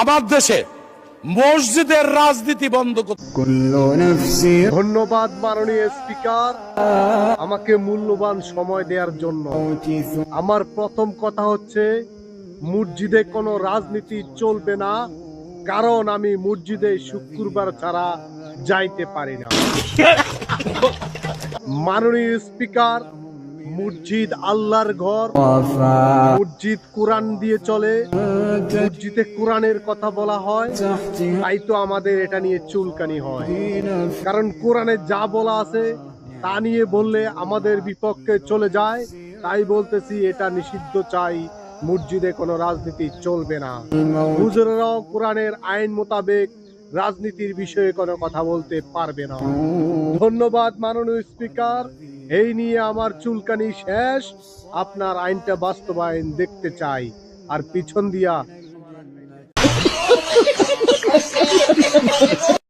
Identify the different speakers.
Speaker 1: আমার দেশে মসজিদের রাজনীতি বন্ধ করতে।
Speaker 2: ধন্যবাদ মাননীয় স্পিকার, আমাকে মূল্যবান সময় দেওয়ার জন্য। আমার প্রথম কথা হচ্ছে, মসজিদে কোনো রাজনীতি চলবে না, কারণ আমি মসজিদে শুক্রবার ছাড়া যাইতে পারি না। মাননীয় স্পিকার, মসজিদ আল্লাহর ঘর, মসজিদ কোরআন দিয়ে চলে, মসজিদে কোরআনের কথা বলা হয়, তাই তো আমাদের এটা নিয়ে চুলকানি হয়। কারণ কোরআনে যা বলা আছে তা নিয়ে বললে আমাদের বিপক্ষে চলে যায়, তাই বলতেছি এটা নিষিদ্ধ চাই, মসজিদে কোনো রাজনীতি চলবে না। হুজুরেরাও কোরআনের আইন মোতাবেক রাজনীতির বিষয়ে কোনো কথা বলতে পারবে না। ধন্যবাদ মাননীয় স্পিকার, এই নিয়ে আমার চুলকানি শেষ। আপনার আইনটা বাস্তবায়ন দেখতে চাই। আর পিছন দিয়া